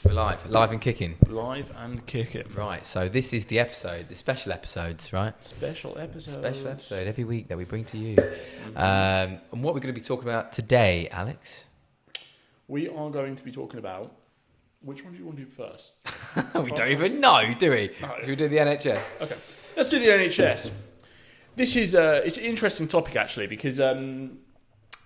We're live and kicking. Live and kicking. Right, so this is the special episodes, right? Special episode. Special episode every week that we bring to you. And what we're going to be talking about today, Alex? We are going to be talking about... Which one do you want to do first? We don't even know, do we? No. Should we do the NHS? Okay, let's do the NHS. This is it's an interesting topic, actually, because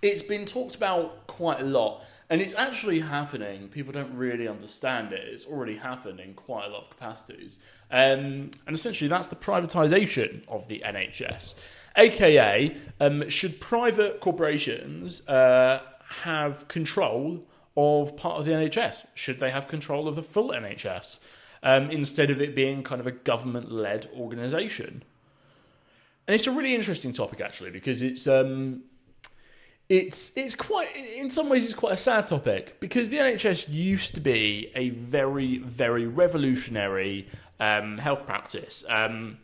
it's been talked about quite a lot. And it's actually happening. People don't really understand it. It's already happened in quite a lot of capacities. And essentially, that's the privatisation of the NHS. AKA, should private corporations have control of part of the NHS? Should they have control of the full NHS? Instead of it being kind of a government-led organisation? And it's a really interesting topic, actually, because it's quite, in some ways, it's quite a sad topic, because the NHS used to be a very, very revolutionary health practice. For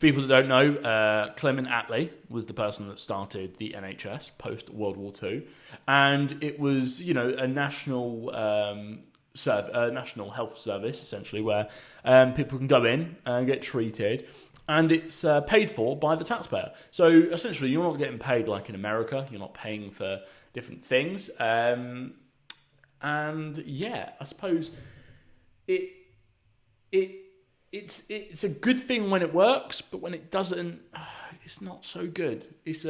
people that don't know, Clement Attlee was the person that started the NHS post World War II, and it was, a national national health service, essentially, where people can go in and get treated. And it's paid for by the taxpayer. So essentially, you're not getting paid like in America. You're not paying for different things. And yeah, I suppose it's a good thing when it works, but when it doesn't, it's not so good. It's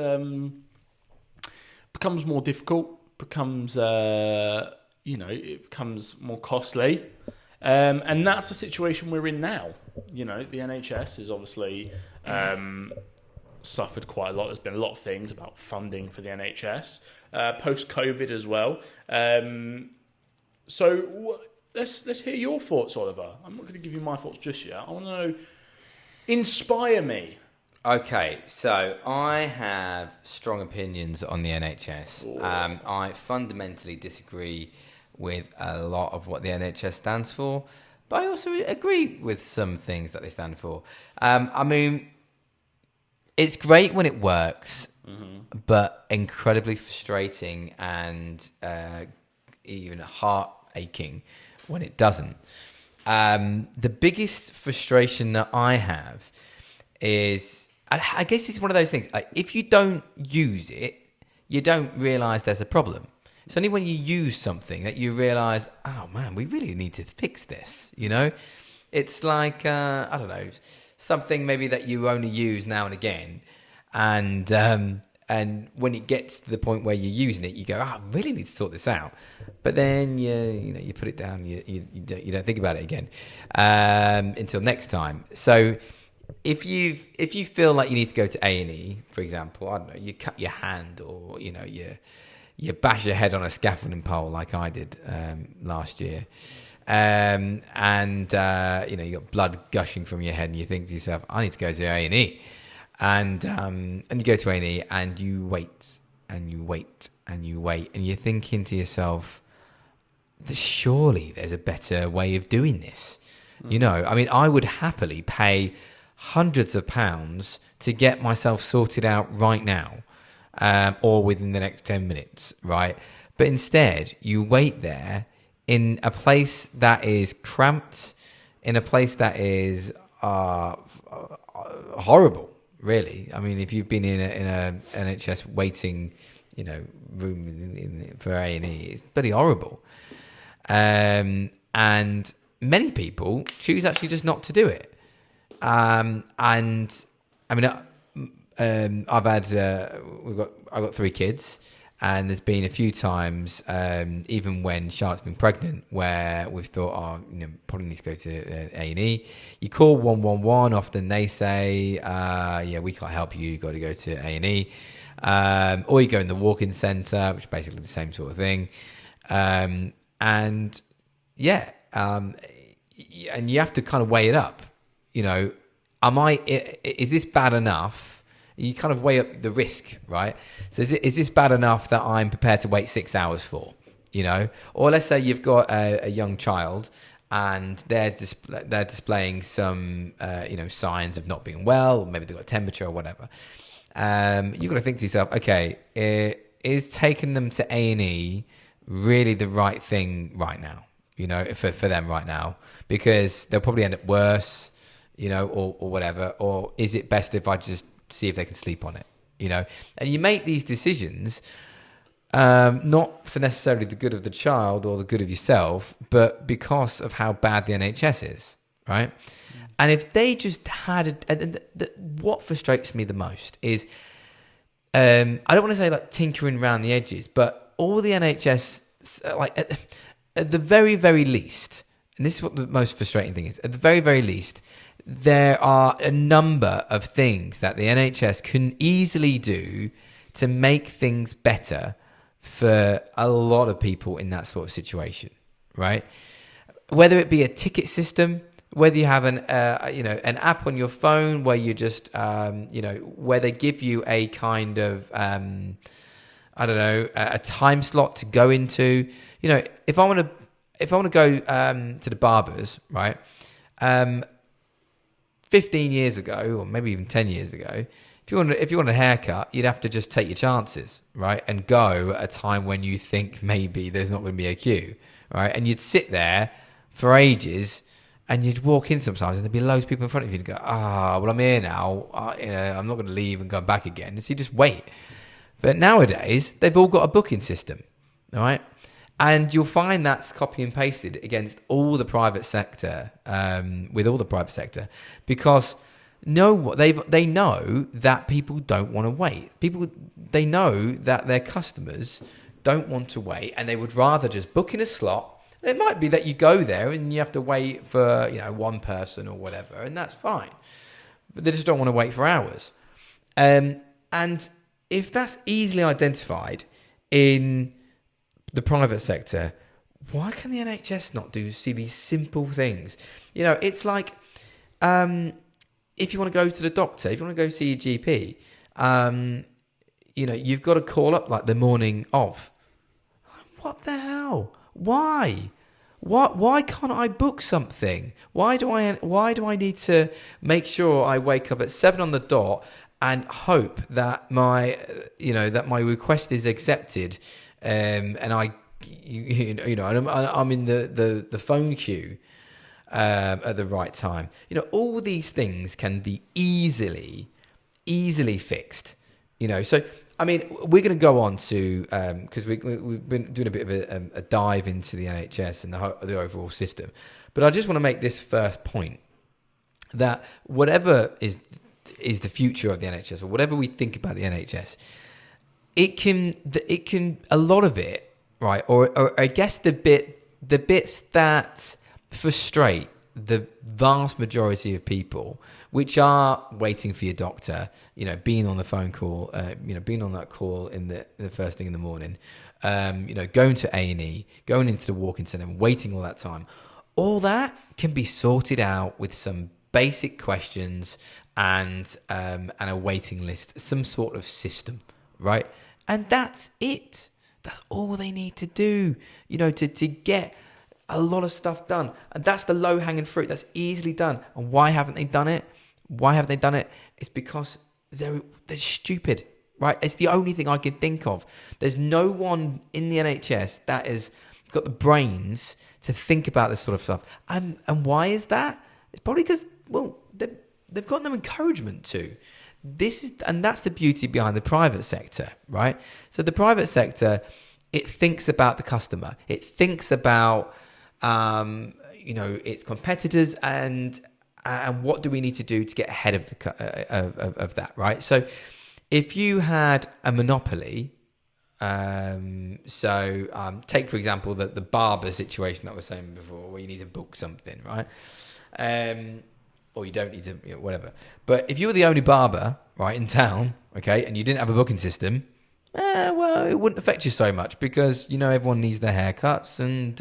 becomes more difficult. Becomes it becomes more costly. And that's the situation we're in now. The NHS has obviously suffered quite a lot. There's been a lot of things about funding for the NHS, post-COVID as well. So let's hear your thoughts, Oliver. I'm not going to give you my thoughts just yet. I want to know, inspire me. Okay, so I have strong opinions on the NHS. I fundamentally disagree with a lot of what the NHS stands for, but I also agree with some things that they stand for. It's great when it works, but incredibly frustrating and even heart-aching when it doesn't. The biggest frustration that I have is, I guess it's one of those things, if you don't use it, you don't realise there's a problem. It's only when you use something that you realise, oh man, we really need to fix this, It's like, I don't know, something maybe that you only use now and again. And when it gets to the point where you're using it, you go, I really need to sort this out. But then you put it down, you don't think about it again until next time. So if you feel like you need to go to A&E, for example, I don't know, you cut your hand or, you bash your head on a scaffolding pole like I did last year. You got blood gushing from your head and you think to yourself, I need to go to A&E. And you go to A&E and you wait and you wait and you wait. And you're thinking to yourself, surely there's a better way of doing this. I would happily pay hundreds of pounds to get myself sorted out right now. Or within the next 10 minutes, right? But instead, you wait there in a place that is cramped, in a place that is horrible, really. I mean, if you've been in a NHS waiting, room for A&E, it's pretty horrible. And many people choose actually just not to do it. I've got 3 kids, and there's been a few times, even when Charlotte's been pregnant, where we've thought, probably need to go to A&E. You call 111, often they say, we can't help you, you've got to go to A&E. Or you go in the walk-in centre, which is basically the same sort of thing. And you have to kind of weigh it up. Is this bad enough? You kind of weigh up the risk, right? So is this bad enough that I'm prepared to wait 6 hours for, Or let's say you've got a young child and they're displaying some, signs of not being well, or maybe they've got a temperature or whatever. You've got to think to yourself, okay, is taking them to A&E really the right thing right now? for them right now, because they'll probably end up worse, or whatever. Or is it best if I just see if they can sleep on it, And you make these decisions, not for necessarily the good of the child or the good of yourself, but because of how bad the NHS is, right? And if they just had, what frustrates me the most is, I don't want to say like tinkering around the edges, but all the NHS, like at the very, very least, and this is what the most frustrating thing is, at the very, very least, there are a number of things that the NHS can easily do to make things better for a lot of people in that sort of situation, right? Whether it be a ticket system, whether you have an app on your phone where you just, where they give you a kind of, a time slot to go into. If I want to go to the barbers, right? 15 years ago, or maybe even 10 years ago, if you want a haircut, you'd have to just take your chances, right? And go at a time when you think maybe there's not going to be a queue, right? And you'd sit there for ages, and you'd walk in sometimes, and there'd be loads of people in front of you, and go, well, I'm here now. I'm not going to leave and go back again. So you just wait. But nowadays, they've all got a booking system, all right? And you'll find that's copy and pasted against all the private sector, with all the private sector, because they know that people don't want to wait. They know that their customers don't want to wait, and they would rather just book in a slot. It might be that you go there and you have to wait for one person or whatever, and that's fine. But they just don't want to wait for hours. And if that's easily identified in the private sector, why can the NHS not see these simple things? It's like if you want to go to the doctor, if you want to go see your GP, you've got to call up like the morning of. What the hell? Why? Why can't I book something? Why do I need to make sure I wake up at 7 on the dot and hope that my request is accepted, and I'm in the phone queue at the right time? All these things can be easily fixed. So I mean, we're going to go on to, because we've been doing a bit of a dive into the NHS and the overall system. But I just want to make this first point, that whatever is the future of the NHS, or whatever we think about the NHS, it can a lot of it, right? Or I guess the bits that frustrate the vast majority of people, which are waiting for your doctor, being on the phone call, being on that call in the first thing in the morning, going to A&E, going into the walk-in centre and waiting all that time. All that can be sorted out with some basic questions and a waiting list, some sort of system, right? And that's it. That's all they need to do, to get a lot of stuff done. And that's the low-hanging fruit. That's easily done. And why haven't they done it? It's because they're stupid, right? It's the only thing I can think of. There's no one in the NHS that has got the brains to think about this sort of stuff. And why is that? It's probably because, well, they've got no encouragement to. And that's the beauty behind the private sector, right? So the private sector, it thinks about the customer. It thinks about its competitors and what do we need to do to get ahead of that, right? So if you had a monopoly, take for example the barber situation that I was saying before, where you need to book something, right? Or you don't need to, whatever. But if you were the only barber, right, in town, okay, and you didn't have a booking system, well, it wouldn't affect you so much, because everyone needs their haircuts, and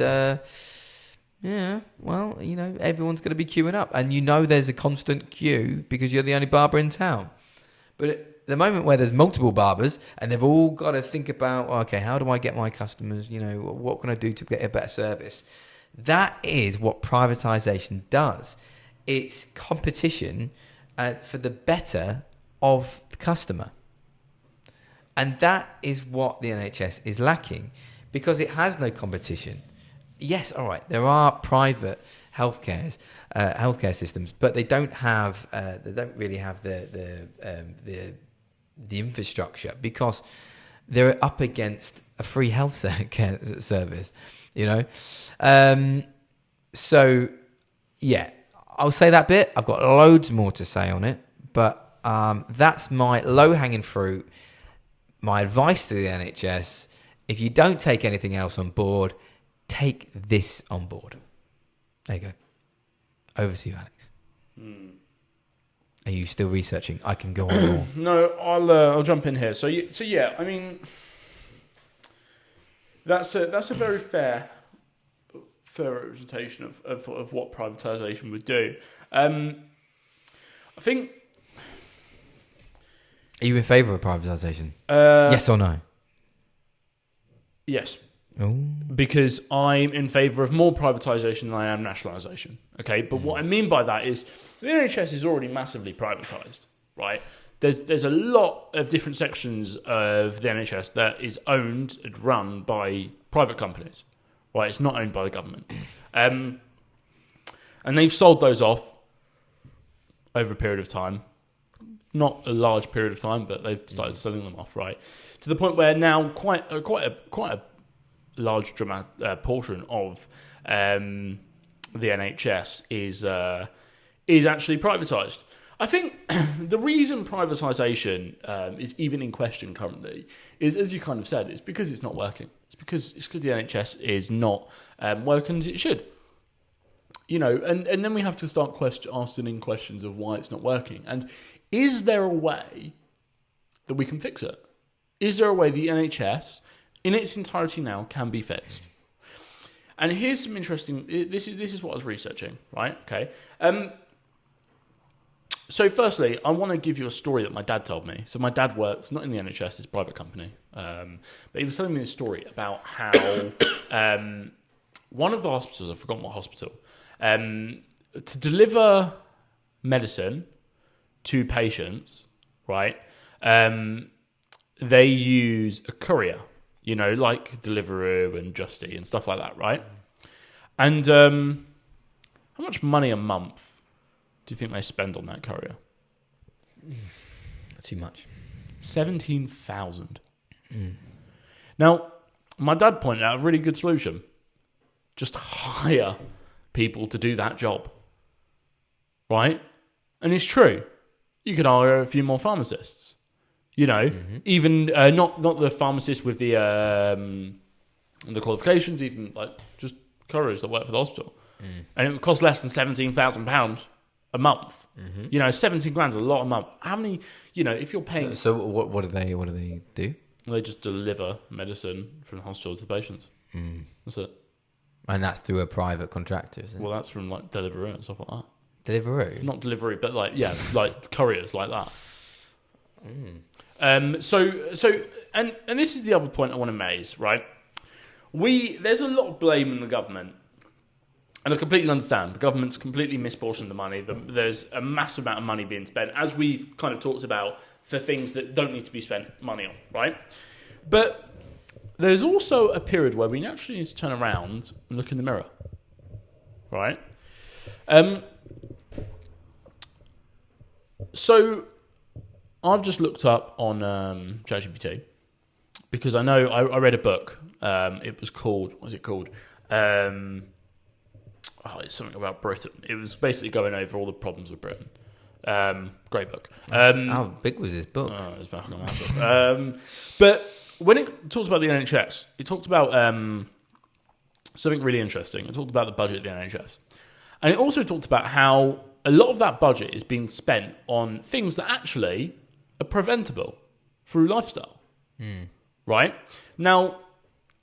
everyone's going to be queuing up, and there's a constant queue because you're the only barber in town. But at the moment where there's multiple barbers and they've all got to think about, okay, how do I get my customers, what can I do to get a better service? That is what privatisation does. It's competition for the better of the customer. And that is what the NHS is lacking, because it has no competition. yes, all right, there are private healthcare systems, but they don't really have the infrastructure because they're up against a free health care service, you know. So yeah, I'll say that bit. I've got loads more to say on it, but that's my low-hanging fruit. My advice to the NHS: if you don't take anything else on board, take this on board. There you go. Over to you, Alex. Are you still researching? I can go on more. No, I'll jump in here. So yeah, I mean, that's a very fair representation of what privatisation would do. I think. Are you in favour of privatisation? Yes or no? Yes. Ooh. Because I'm in favour of more privatisation than I am nationalisation. Okay, but what I mean by that is the NHS is already massively privatised, right? There's a lot of different sections of the NHS that is owned and run by private companies, right? It's not owned by the government, and they've sold those off over a period of time. Not a large period of time, but they've started selling them off, right? To the point where now quite a large portion of the NHS is actually privatised. I think the reason privatisation is even in question currently is, as you kind of said, it's because it's not working. It's because the NHS is not working as it should. You know, and then we have to start asking questions of why it's not working. And is there a way that we can fix it? Is there a way the NHS, in its entirety now, can be fixed? And here's some interesting. This is what I was researching, right? Okay. So, firstly, I want to give you a story that my dad told me. So, my dad works not in the NHS; it's a private company. But he was telling me this story about how one of the hospitals, I've forgotten what hospital, to deliver medicine to patients, right? They use a courier, you know, like Deliveroo and Just Eat and stuff like that, right? And how much money a month do you think they spend on that courier? Too much. 17,000. Now, my dad pointed out a really good solution. Just hire people to do that job, right? And it's true. You could hire a few more pharmacists. You know, even not the pharmacists with the qualifications, even like just couriers that work for the hospital, and it would cost less than £17,000 a month. You know, 17 grand's a lot a month. How many? You know, if you're paying. So what do they do? They just deliver medicine from the hospital to the patients. That's it. And that's through a private contractor, isn't it? Well, that's from like Deliveroo and stuff like that. Deliveroo? Not delivery, but like like couriers like that. So this is the other point I want to make, right? There's a lot of blame in the government, and I completely understand the government's completely misportioned the money. There's a massive amount of money being spent, as we've kind of talked about, for things that don't need to be spent money on, right? But there's also a period where we naturally need to turn around and look in the mirror, right? So I've just looked up on ChatGPT because I know I read a book. It was called, what was it called? It's something about Britain. It was basically going over all the problems with Britain. Great book. How big was this book? It was fucking massive. But when it talks about the NHS, it talked about something really interesting. It talked about the budget of the NHS. And it also talked about how a lot of that budget is being spent on things that actually are preventable through lifestyle. Right? Now,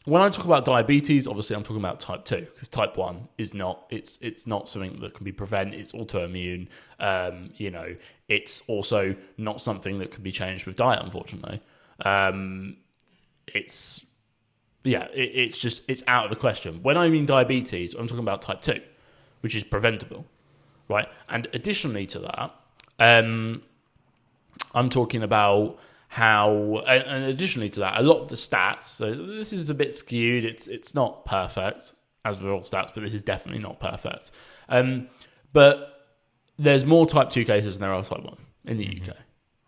when I talk about diabetes, obviously I'm talking about type 2, because type 1 is not, it's not something that can be prevented. It's autoimmune. You know, it's also not something that can be changed with diet, unfortunately. It's out of the question. When I mean diabetes, I'm talking about type 2, which is preventable, right? And additionally to that, I'm talking about how, and additionally to that, a lot of the stats, so this is a bit skewed, it's not perfect, as with all stats, but this is definitely not perfect. But there's more type 2 cases than there are type 1 in the UK,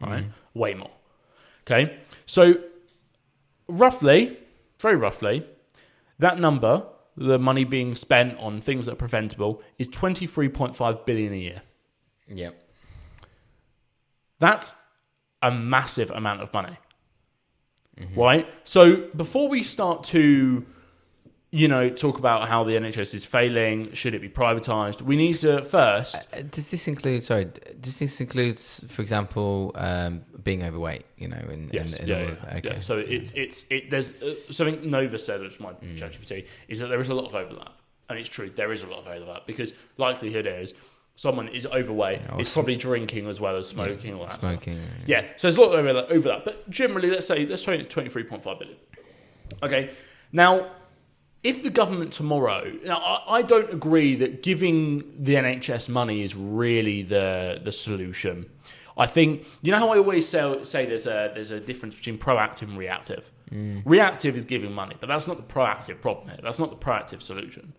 right? Way more. Okay, so roughly, very roughly, that number, the money being spent on things that are preventable, is 23.5 billion a year. Yep. That's a massive amount of money, right? So before we start to, talk about how the NHS is failing, should it be privatised, we need to first... Does this include, for example, being overweight, Yes. Okay. Yeah. So there's something Nova said, which is my ChatGPT, is that there is a lot of overlap. And it's true, there is a lot of overlap, because likelihood is someone is overweight, is probably drinking as well as smoking, all that smoking, stuff. Yeah, so there's a lot of overlap. But generally, let's say 23.5 billion. Okay, now, if the government tomorrow... Now, I don't agree that giving the NHS money is really the solution. I think... You know how I always say there's a difference between proactive and reactive? Reactive is giving money, but that's not the proactive problem here. That's not the proactive solution.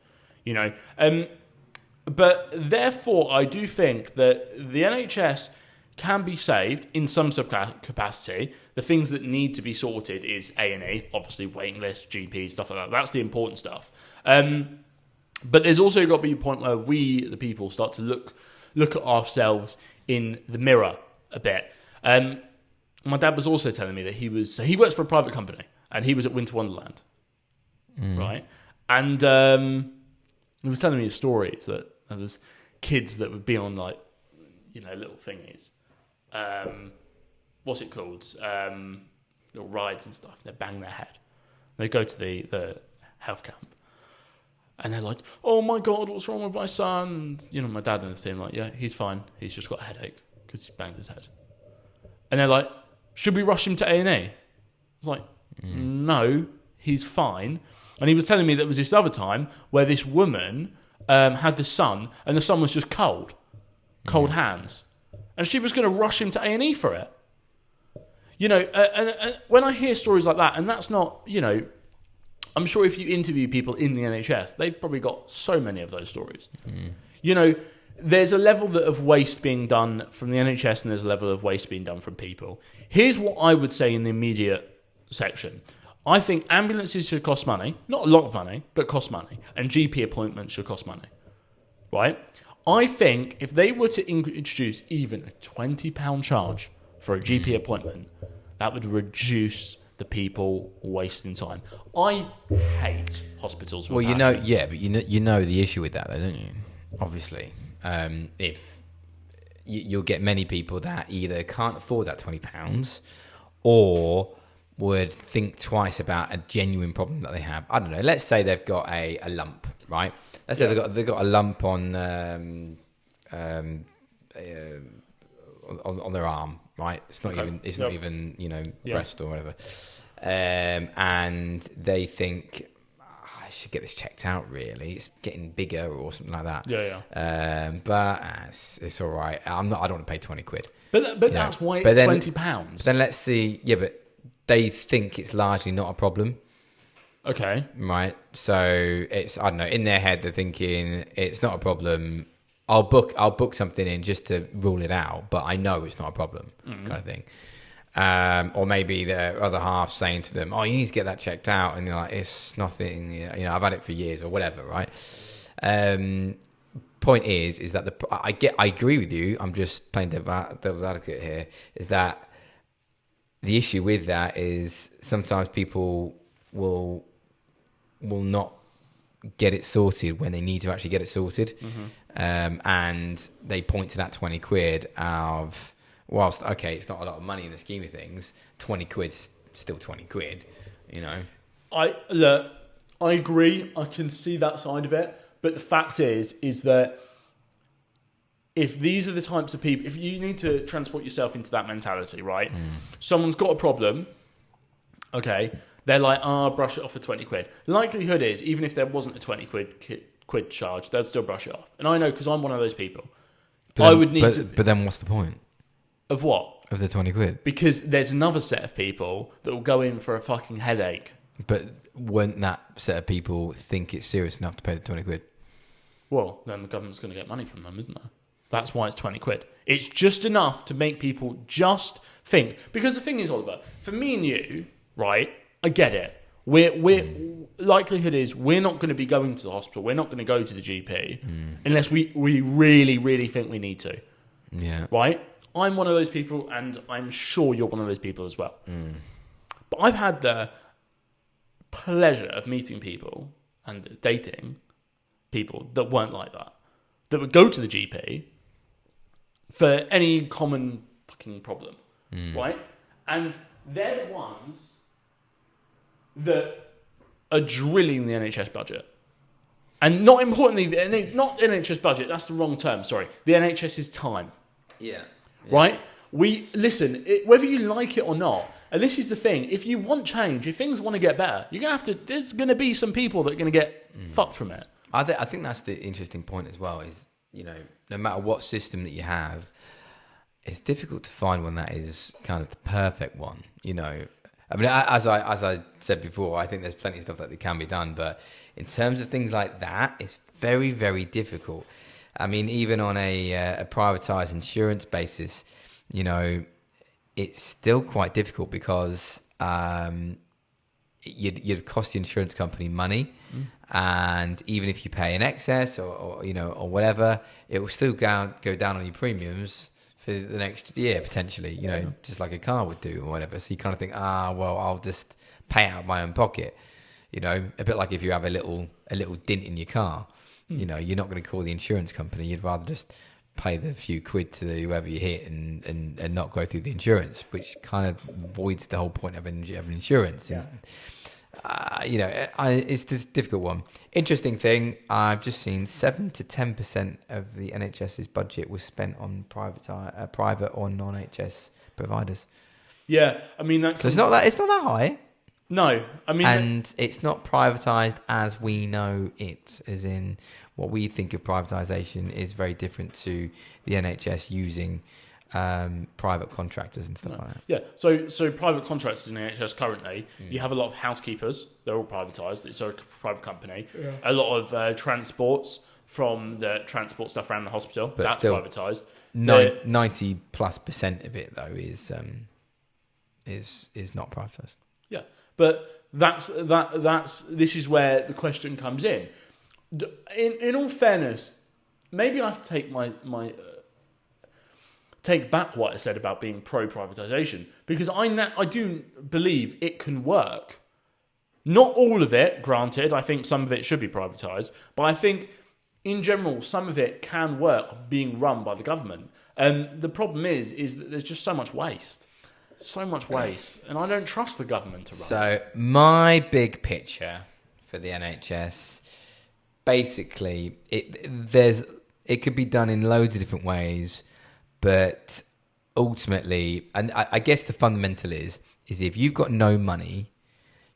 But therefore, I do think that the NHS can be saved in some capacity. The things that need to be sorted is A&E, obviously waiting lists, GPs, stuff like that. That's the important stuff. But there's also got to be a point where we, the people, start to look at ourselves in the mirror a bit. My dad was also telling me that he works for a private company, and he was at Winter Wonderland, right? And he was telling me stories that there was kids that would be on little thingies. What's it called? Little rides and stuff. They bang their head. They go to the health camp, and they're like, "Oh my God, what's wrong with my son?" And, my dad and his team are like, "Yeah, he's fine. He's just got a headache because he banged his head." And they're like, "Should we rush him to A&E?" I was like, "No, he's fine." And he was telling me that there was this other time where this woman had the son, and the son was just cold hands, and she was going to rush him to A&E for it. And when I hear stories like that, and that's not, I'm sure if you interview people in the NHS, they've probably got so many of those stories. There's a level of waste being done from the NHS, and there's a level of waste being done from people. Here's what I would say in the immediate section. I think ambulances should cost money, not a lot of money, but cost money, and GP appointments should cost money, right? I think if they were to introduce even a £20 charge for a GP appointment, that would reduce the people wasting time. I hate hospitals. Well, but the issue with that, though, don't you? Obviously, if you'll get many people that either can't afford that £20 or would think twice about a genuine problem that they have. I don't know. Let's say they've got a lump, right? Let's say they've got a lump on their arm, right? It's not even breast or whatever, and they think I should get this checked out. Really, it's getting bigger or something like that. But it's all right. I don't want to pay £20. But that's why it's £20. Then let's see. Yeah, but they think it's largely not a problem. Okay. Right. So it's, I don't know, in their head they're thinking it's not a problem. I'll book something in just to rule it out, but I know it's not a problem, kind of thing. Or maybe the other half saying to them, "Oh, you need to get that checked out," and you're like, "It's nothing. I've had it for years," or whatever, right? Point is that I agree with you. I'm just playing devil's advocate here. Is that the issue with that is sometimes people will not get it sorted when they need to actually get it sorted. And they point to that £20 of, whilst, okay, it's not a lot of money in the scheme of things, £20's still £20, I agree. I can see that side of it. But the fact is that if these are the types of people, if you need to transport yourself into that mentality, right? Someone's got a problem, okay, they're like, brush it off for £20. Likelihood is, even if there wasn't a £20 charge, they'd still brush it off. And I know, because I'm one of those people. But then what's the point? Of what? Of the £20? Because there's another set of people that will go in for a fucking headache. But wouldn't that set of people think it's serious enough to pay the 20 quid? Well, then the government's going to get money from them, isn't there? That's why it's 20 quid. It's just enough to make people just think. Because the thing is, Oliver, for me and you, right, I get it. Likelihood is we're not going to be going to the hospital. We're not going to go to the GP unless we really, really think we need to. Yeah. Right? I'm one of those people, and I'm sure you're one of those people as well. But I've had the pleasure of meeting people and dating people that weren't like that. That would go to the GP for any common fucking problem. Right? And they're the ones that are drilling the NHS budget. And not importantly, not NHS budget, that's the wrong term, sorry. The NHS's time. Yeah. Right? Whether you like it or not, and this is the thing, if you want change, if things want to get better, there's going to be some people that are going to get fucked from it. I think that's the interesting point as well, is, no matter what system that you have, it's difficult to find one that is kind of the perfect one, I mean, as I said before, I think there's plenty of stuff that can be done, but in terms of things like that, it's very, very difficult. I mean, even on a privatised insurance basis, it's still quite difficult because you'd cost the insurance company money, and even if you pay in excess or whatever, it will still go down on your premiums for the next year, potentially, just like a car would do or whatever. So you kind of think, well, I'll just pay out of my own pocket, a bit like if you have a little dent in your car, you're not going to call the insurance company. You'd rather just pay the few quid to whoever you hit and not go through the insurance, which kind of voids the whole point of having insurance. Yeah. It's this difficult one. Interesting thing, I've just seen 7 to 10% of the NHS's budget was spent on private or non-NHS providers. Yeah, I mean so it's not that high. No, I mean, and it's not privatised as we know it, as in what we think of privatisation is very different to the NHS using private contractors and stuff like that. Yeah, so private contractors in the NHS currently, you have a lot of housekeepers, they're all privatised, it's a private company. Yeah. A lot of transports from the transport stuff around the hospital, but that's privatised. 90+% of it, though, is not privatised. Yeah, but this is where the question comes in. In all fairness, maybe I have to take take back what I said about being pro-privatisation, because I do believe it can work. Not all of it, granted. I think some of it should be privatised, but I think in general some of it can work being run by the government. And the problem is that there's just so much waste. So much waste, and I don't trust the government to run. So my big picture for the NHS, basically, it could be done in loads of different ways, but ultimately, and I guess the fundamental is if you've got no money,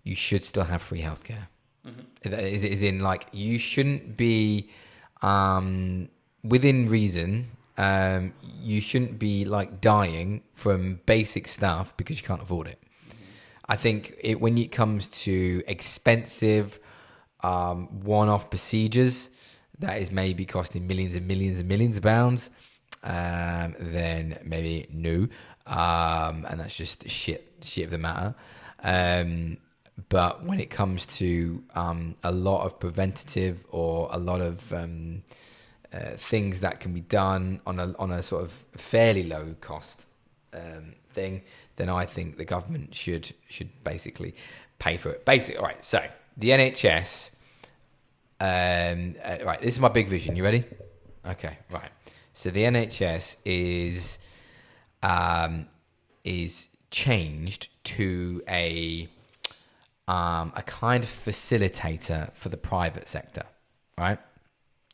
you should still have free healthcare. Mm-hmm. Is in like you shouldn't be within reason. You shouldn't be like dying from basic stuff because you can't afford it. Mm-hmm. I think when it comes to expensive one-off procedures that is maybe costing millions and millions and millions of pounds, then maybe no, and that's just the shit of the matter. But when it comes to a lot of preventative or a lot of things that can be done on a sort of fairly low cost thing, then I think the government should basically pay for it. Basically, all right. So the NHS. Right. This is my big vision. You ready? Okay. Right. So the NHS is changed to a kind of facilitator for the private sector, right?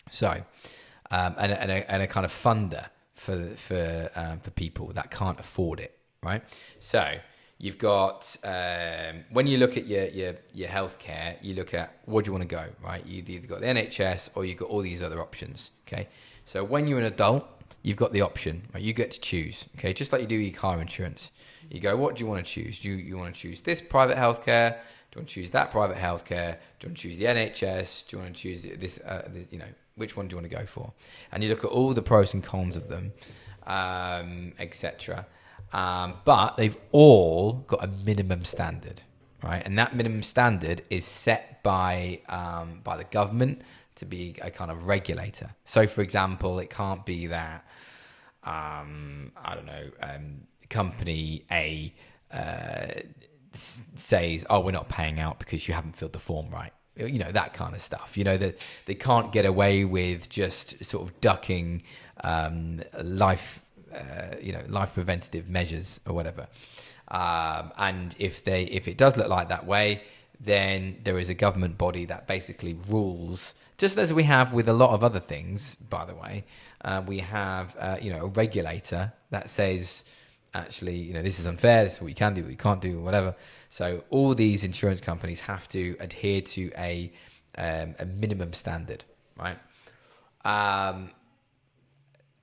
So, and a kind of funder for people that can't afford it, right? So you've got when you look at your healthcare, you look at what do you want to go, right? You've either got the NHS or you've got all these other options, okay? So when you're an adult, you've got the option, right? You get to choose, okay? Just like you do your car insurance. You go, what do you want to choose? Do you want to choose this private healthcare? Do you want to choose that private healthcare? Do you want to choose the NHS? Do you want to choose this? Which one do you want to go for? And you look at all the pros and cons of them, etc. But they've all got a minimum standard, right? And that minimum standard is set by the government to be a kind of regulator. So, for example, it can't be that company A says, "Oh, we're not paying out because you haven't filled the form right." That kind of stuff. That they can't get away with just sort of ducking life preventative measures or whatever. And if it does look like that way, then there is a government body that basically rules, just as we have with a lot of other things, by the way. We have a regulator that says, actually, this is unfair, this is what you can do, what you can't do, or whatever. So all these insurance companies have to adhere to a minimum standard, right?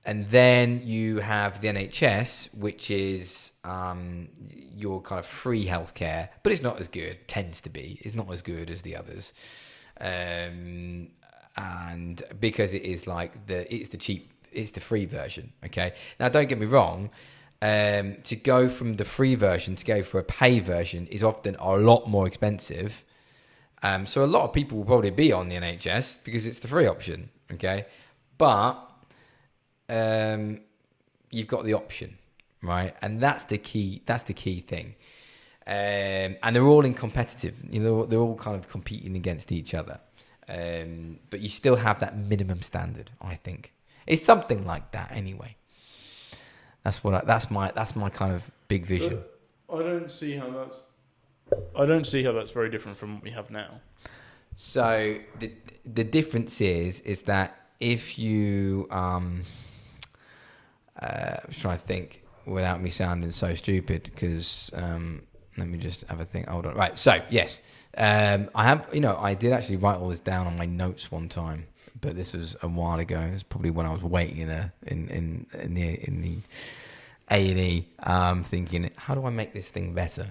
And then you have the NHS, which is your kind of free healthcare, but it's not as good, tends to be. It's not as good as the others. And because it is it's the free version, okay? Now, don't get me wrong, to go from the free version to go for a pay version is often a lot more expensive. So a lot of people will probably be on the NHS because it's the free option, okay? But you've got the option, right? And that's the key thing. And they're all in competitive, they're all kind of competing against each other. But you still have that minimum standard, I think. It's something like that anyway. That's my kind of big vision. I don't see how that's very different from what we have now. So the difference is that if you I'm trying to think without me sounding so stupid, because let me just have a think. Hold on. Right. So yes, I did actually write all this down on my notes one time, but this was a while ago. It was probably when I was waiting in the A&E, thinking, how do I make this thing better?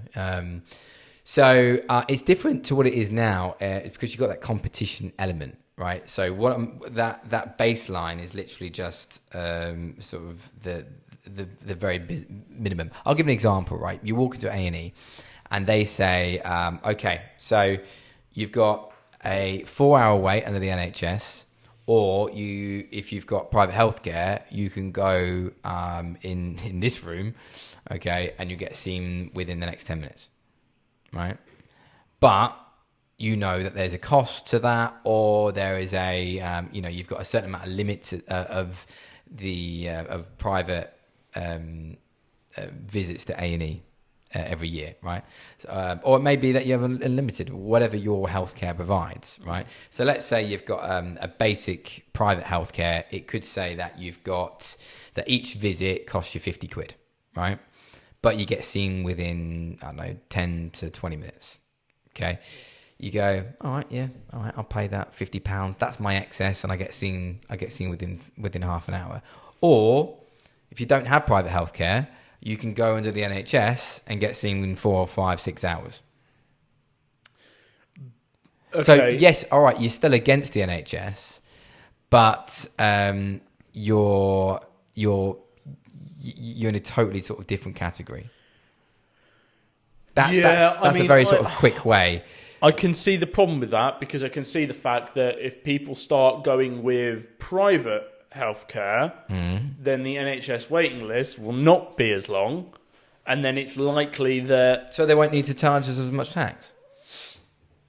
So it's different to what it is now, because you've got that competition element, right? So that baseline is literally just sort of the very minimum. I'll give an example, right? You walk into A&E and they say, okay, so you've got a 4-hour wait under the NHS, or if you've got private healthcare, you can go in this room, okay, and you get seen within the next 10 minutes, right? But you know that there's a cost to that, or there is you've got a certain amount of limits of private visits to A&E every year, right? Or it may be that you have unlimited, whatever your healthcare provides, right? So let's say you've got a basic private healthcare. It could say that you've got that each visit costs you 50 quid, right? But you get seen within, 10 to 20 minutes, okay? You go, all right, I'll pay that £50. That's my excess, and I get seen within half an hour. Or if you don't have private healthcare, you can go under the NHS and get seen in 4 or 5, 6 hours. Okay. So yes, all right, you're still against the NHS, but you're in a totally sort of different category. That's a very sort of quick way. I can see the problem with that, because I can see the fact that if people start going with private healthcare, then the NHS waiting list will not be as long, and then it's likely that... So they won't need to charge us as much tax?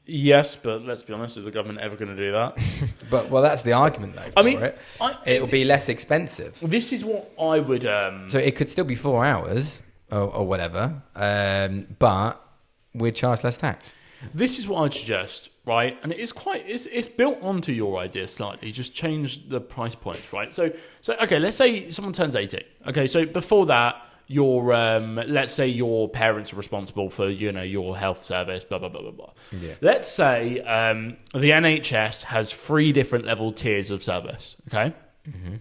Yes, but let's be honest, is the government ever going to do that? Well, that's the argument, though, for it. It will be less expensive. This is what I would... So it could still be 4 hours, or whatever, but we'd charge less tax. This is what I'd suggest, right? And it's built onto your idea slightly. Just change the price point, right? So okay, let's say someone turns 18. Okay, so before that, let's say your parents are responsible for, your health service, blah, blah, blah, blah, blah. Yeah. Let's say the NHS has 3 different level tiers of service, okay? Mm-hmm.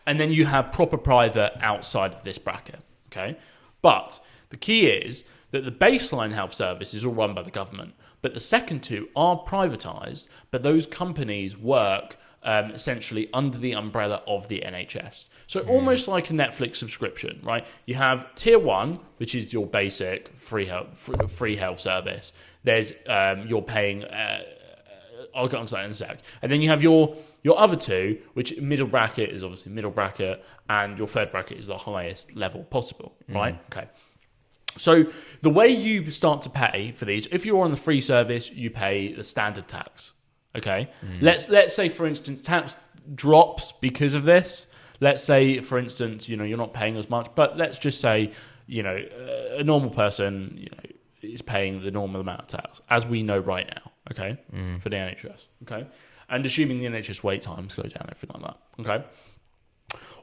And then you have proper private outside of this bracket, okay? But the key is that the baseline health service is all run by the government. but the second two are privatised, but those companies work essentially under the umbrella of the NHS. So almost like a Netflix subscription, right? You have tier 1, which is your basic free health service. There's you're paying. I'll get onto that in a sec. And then you have your other two, which middle bracket is obviously middle bracket, and your third bracket is the highest level possible, right? Okay. So the way you start to pay for these, if you're on the free service, you pay the standard tax. Okay. Let's say, for instance, tax drops because of this. Let's say, for instance, you're not paying as much, but let's just say, a normal person, is paying the normal amount of tax, as we know right now. Okay, for the NHS. Okay, and assuming the NHS wait times go down, everything like that. Okay.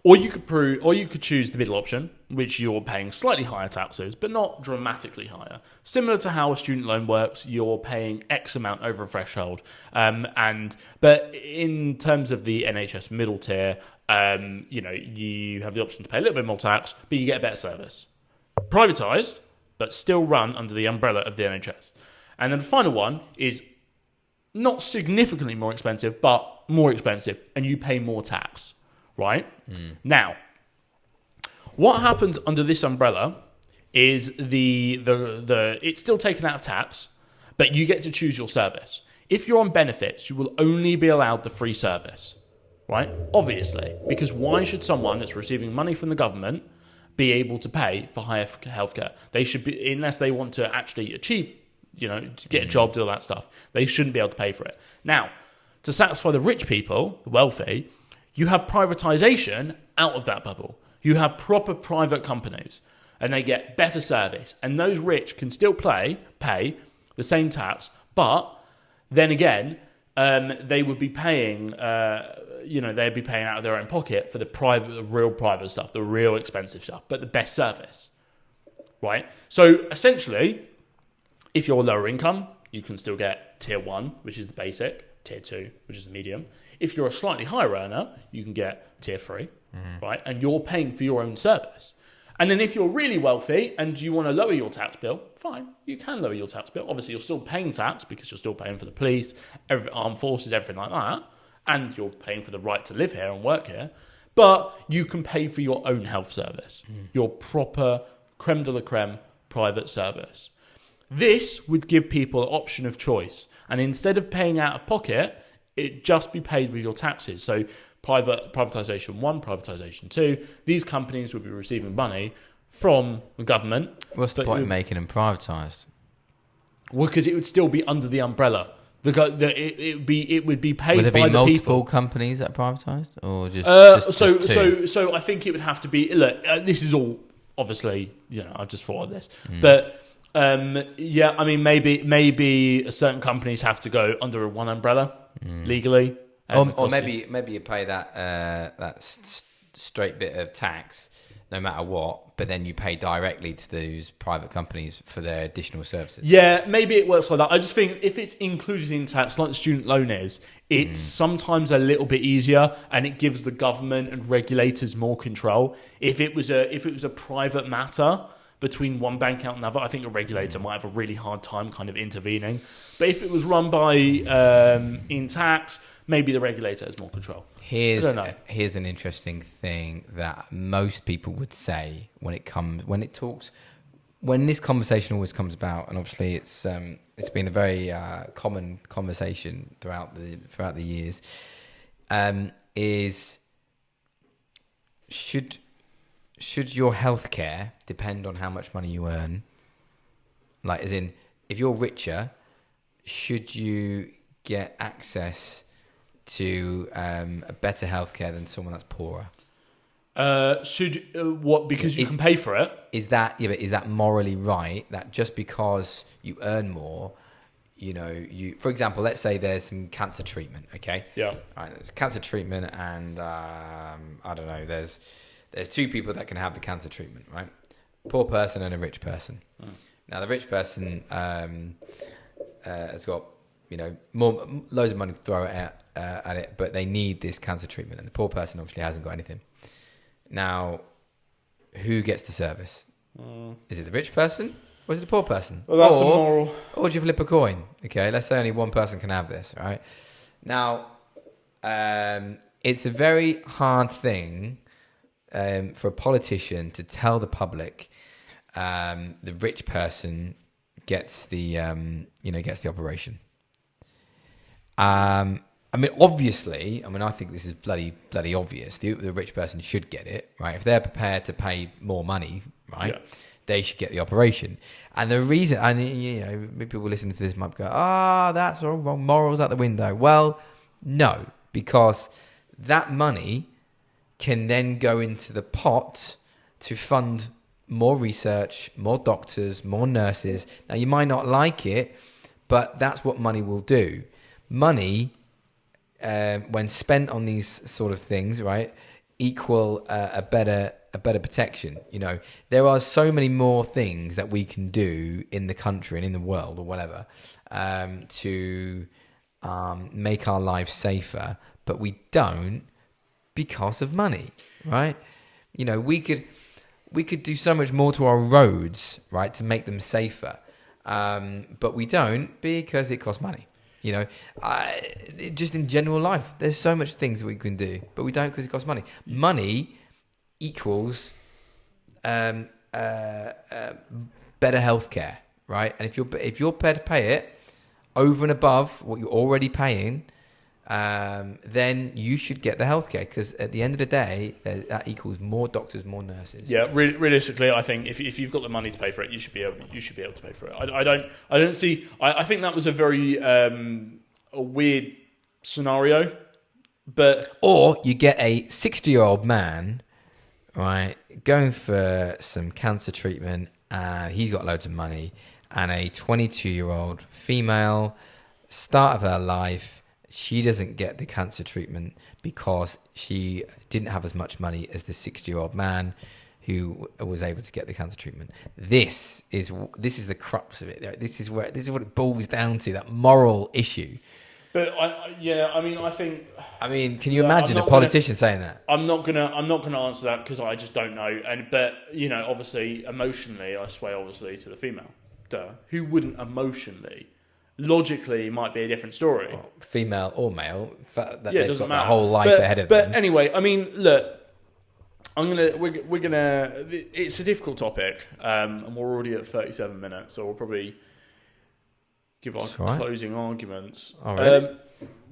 Or you could choose the middle option, which you're paying slightly higher taxes, but not dramatically higher. Similar to how a student loan works, you're paying X amount over a threshold. But in terms of the NHS middle tier, you have the option to pay a little bit more tax, but you get a better service. Privatised, but still run under the umbrella of the NHS. And then the final one is not significantly more expensive, but more expensive, and you pay more tax. Right? Now, what happens under this umbrella is it's still taken out of tax, but you get to choose your service. If you're on benefits, you will only be allowed the free service, right? Obviously, because why should someone that's receiving money from the government be able to pay for higher healthcare? They should be, unless they want to actually achieve, to get a job, do all that stuff. They shouldn't be able to pay for it. Now, to satisfy the rich people, the wealthy, you have privatisation out of that bubble. You have proper private companies, and they get better service. And those rich can still pay the same tax, but then again, they would be paying, they'd be paying out of their own pocket for the real private stuff, the real expensive stuff, but the best service, right? So essentially, if you're lower income, you can still get tier 1, which is the basic, tier 2, which is the medium. If you're a slightly higher earner, you can get tier 3, right? And you're paying for your own service. And then if you're really wealthy and you want to lower your tax bill, fine, you can lower your tax bill. Obviously, you're still paying tax because you're still paying for the police, armed forces, everything like that. And you're paying for the right to live here and work here. But you can pay for your own health service, your proper creme de la creme private service. This would give people an option of choice. And instead of paying out of pocket, it just be paid with your taxes. So privatisation 1, privatisation 2, these companies would be receiving money from the government. What's the point of making them privatised? Well, because it would still be under the umbrella. It would be paid by the people. Would there be multiple companies that are privatised, or just two? So I think it would have to be. Look, this is all obviously. I've just thought of this, but. I mean, maybe certain companies have to go under one umbrella legally, or maybe you pay that straight bit of tax no matter what, but then you pay directly to those private companies for their additional services. Yeah, maybe it works like that. I just think if it's included in tax, like the student loan is, it's sometimes a little bit easier, and it gives the government and regulators more control. If it was a private matter between one bank account and another, I think a regulator might have a really hard time kind of intervening. But if it was run by in tax, maybe the regulator has more control. Here's an interesting thing that most people would say when this conversation always comes about, and obviously it's been a very common conversation throughout the years. Is should your healthcare depend on how much money you earn? Like, as in, if you're richer, should you get access to a better healthcare than someone that's poorer? Because you can pay for it? Is that morally right? That just because you earn more, for example, let's say there's some cancer treatment, okay? Yeah. Right, there's cancer treatment, and I don't know, there's two people that can have the cancer treatment, right? A poor person and a rich person. Now, the rich person has got, loads of money to throw at it, but they need this cancer treatment, and the poor person obviously hasn't got anything. Now, who gets the service? Is it the rich person, or Was it the poor person? Well, that's immoral. Or do you flip a coin? Okay, let's say only one person can have this, right? Now, it's a very hard thing for a politician to tell the public the rich person gets the gets the operation. I mean, obviously, I think this is bloody obvious. The rich person should get it, right? If they're prepared to pay more money, right, they should get the operation. And the reason, and people listening to this might go, that's all wrong, morals out the window. Well, no, because that money can then go into the pot to fund more research, more doctors, more nurses. Now, you might not like it, but that's what money will do. Money, when spent on these sort of things, right, equal a better protection. There are so many more things that we can do in the country and in the world or whatever to make our lives safer, but we don't because of money, right? We could do so much more to our roads, right, to make them safer, but we don't because it costs money. Just in general life, there's so much things that we can do, but we don't because it costs money. Money equals better healthcare, right? And if you're prepared to pay it over and above what you're already paying, then you should get the healthcare, because at the end of the day, that equals more doctors, more nurses. Yeah, realistically, I think if you've got the money to pay for it, you should be able to pay for it. I don't see. I think that was a very a weird scenario, but or you get a 60-year-old man, right, going for some cancer treatment, and he's got loads of money, and a 22-year-old female, start of her life, she doesn't get the cancer treatment because she didn't have as much money as the 60-year-old man who was able to get the cancer treatment. This is the crux of it. This is what it boils down to, that moral issue. But I think. Can you imagine a politician saying that? I'm not gonna answer that because I just don't know. But obviously, emotionally, I sway obviously to the female. Duh. Who wouldn't emotionally? Logically, it might be a different story. Well, female or male, they've doesn't got matter. their whole life ahead of them. But anyway, look, we're gonna. It's a difficult topic, and we're already at 37 minutes, so we'll probably give our closing arguments. Oh, really?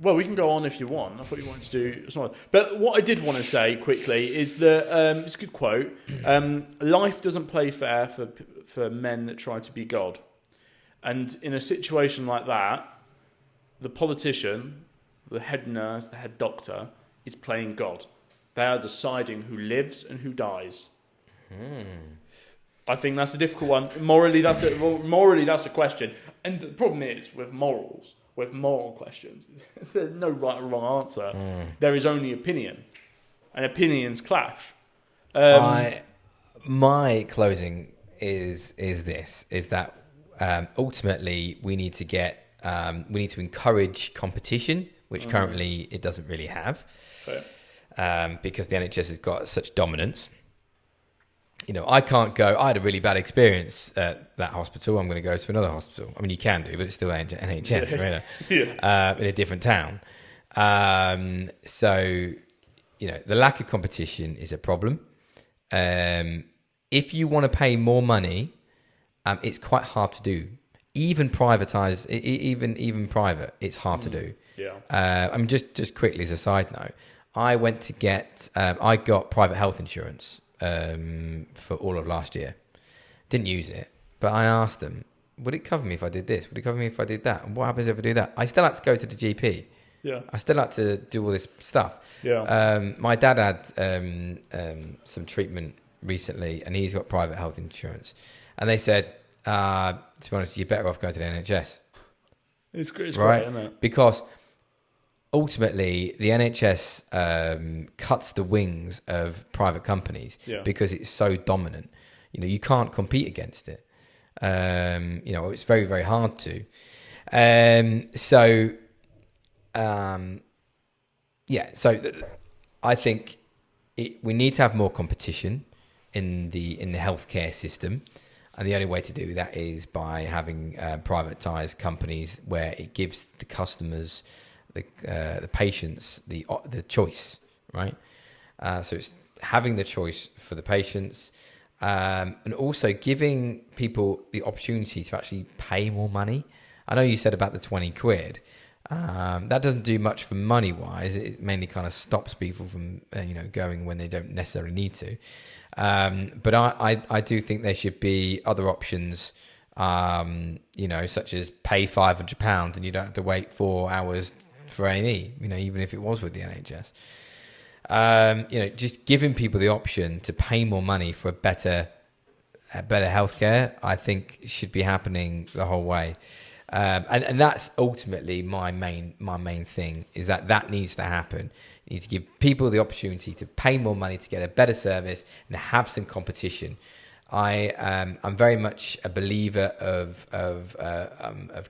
Well, we can go on if you want. I thought you wanted to do something. But what I did want to say quickly is that it's a good quote. Life doesn't play fair for men that try to be God. And in a situation like that, the politician, the head nurse, the head doctor, is playing God. They are deciding who lives and who dies. I think that's a difficult one. Morally, that's a question. And the problem is with moral questions, there's no right or wrong answer. There is only opinion, and opinions clash. My closing is that. Ultimately, we need to encourage competition, which currently it doesn't really have, because the NHS has got such dominance. I can't go. I had a really bad experience at that hospital. I'm going to go to another hospital. You can do, but it's still NHS, right? In a different town. So, the lack of competition is a problem. If you want to pay more money, it's quite hard to do. Even privatized, even private, it's hard to do. Yeah. Just quickly as a side note, I went to I got private health insurance for all of last year. Didn't use it, but I asked them, would it cover me if I did this? Would it cover me if I did that? And what happens if I do that? I still had to go to the GP. Yeah. I still had to do all this stuff. Yeah. My dad had some treatment recently, and he's got private health insurance. And they said, to be honest, you're better off going to the NHS. It's great, right? Isn't it? Because ultimately, the NHS cuts the wings of private companies because it's so dominant. You can't compete against it. It's very, very hard to. So I think we need to have more competition in the healthcare system. And the only way to do that is by having privatised companies where it gives the customers, the patients, the choice, right? So it's having the choice for the patients, and also giving people the opportunity to actually pay more money. I know you said about the 20 quid. That doesn't do much for money wise. It mainly kind of stops people from going when they don't necessarily need to. But I do think there should be other options, such as pay £500 and you don't have to wait 4 hours for A&E, even if it was with the NHS. Just giving people the option to pay more money for better healthcare, I think should be happening the whole way. And that's ultimately my main thing, is that needs to happen. You need to give people the opportunity to pay more money to get a better service and have some competition. I'm very much a believer of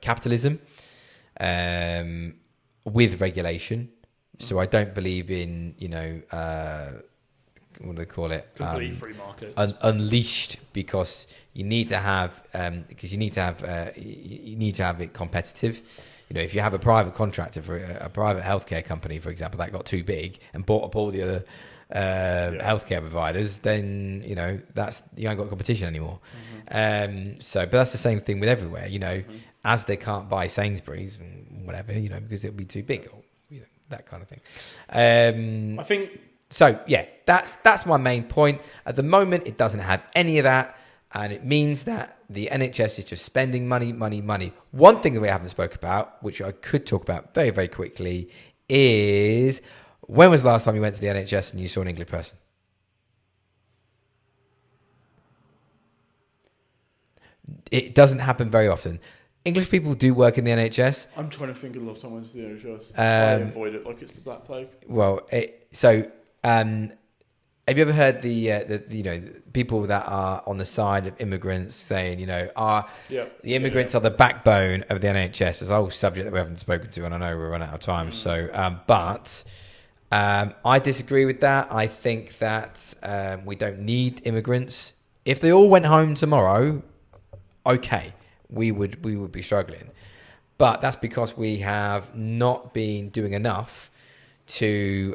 capitalism with regulation. So I don't believe in what do they call it? Complete free markets. Unleashed, because you need to have it competitive. If you have a private contractor for a private healthcare company, for example, that got too big and bought up all the other healthcare providers, then you ain't got competition anymore. But that's the same thing with everywhere. As they can't buy Sainsbury's, whatever, because it'll be too big, or that kind of thing. I think. So yeah, that's my main point. At the moment, it doesn't have any of that, and it means that the NHS is just spending money. One thing that we haven't spoke about, which I could talk about very, very quickly, is when was the last time you went to the NHS and you saw an English person? It doesn't happen very often. English people do work in the NHS. I'm trying to think of the last time I went to the NHS. I avoid it like it's the Black Plague. Well, have you ever heard the people that are on the side of immigrants saying, the immigrants are the backbone of the NHS? It's a whole subject that we haven't spoken to, and I know we're running out of time. But I disagree with that. I think that we don't need immigrants. If they all went home tomorrow, okay, we would be struggling. But that's because we have not been doing enough to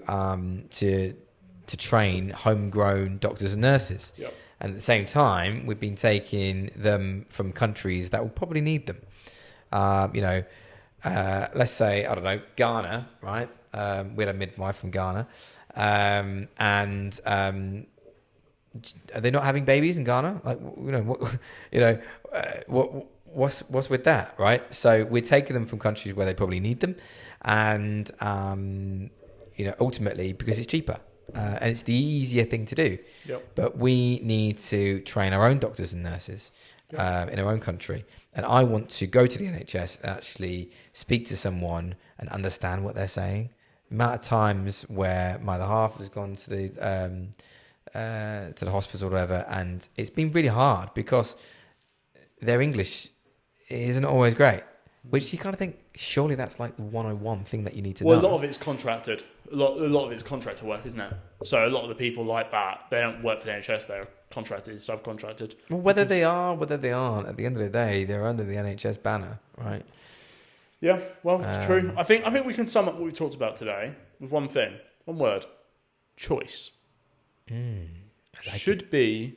train homegrown doctors and nurses. Yep. And at the same time, we've been taking them from countries that will probably need them. Let's say, I don't know, Ghana, right? We had a midwife from Ghana. Are they not having babies in Ghana? What's with that, right? So we're taking them from countries where they probably need them. And, ultimately, because it's cheaper. And it's the easier thing to do. Yep. But we need to train our own doctors and nurses in our own country. And I want to go to the NHS and actually speak to someone and understand what they're saying. The amount of times where my other half has gone to the hospital or whatever, and it's been really hard because their English isn't always great. Which you kind of think, surely that's like the 101 thing that you need to know. Well, a lot of it's contracted. A lot of it's contractor work, isn't it? So a lot of the people like that, they don't work for the NHS. They're contracted, subcontracted. Well, whether they are, whether they aren't, at the end of the day, they're under the NHS banner, right? Yeah, well, it's true. I think we can sum up what we talked about today with one thing, one word: choice. Should be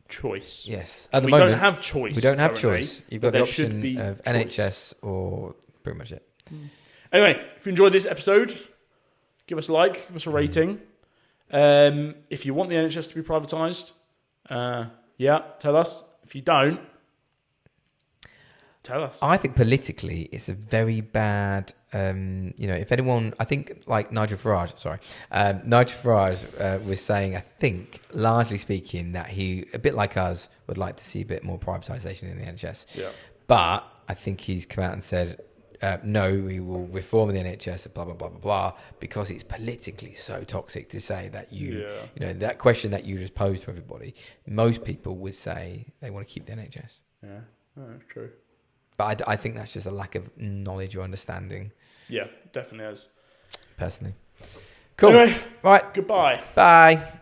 choice. Yes. At the we moment, don't have choice. We don't have currently, choice. You've got the option of choice. NHS or pretty much it. Anyway, if you enjoyed this episode, give us a like, give us a rating. If you want the NHS to be privatised, tell us. If you don't, tell us. I think politically, it's a very bad. If anyone, I think like Nigel Farage was saying, I think largely speaking, that he, a bit like us, would like to see a bit more privatisation in the NHS. Yeah. But I think he's come out and said, no, we will reform the NHS, blah, blah, blah, blah, blah, because it's politically so toxic to say that that question that you just posed to everybody, most people would say they want to keep the NHS. Yeah, that's true. But I think that's just a lack of knowledge or understanding. Yeah, definitely is. Personally. Cool. Anyway, right. Goodbye. Bye.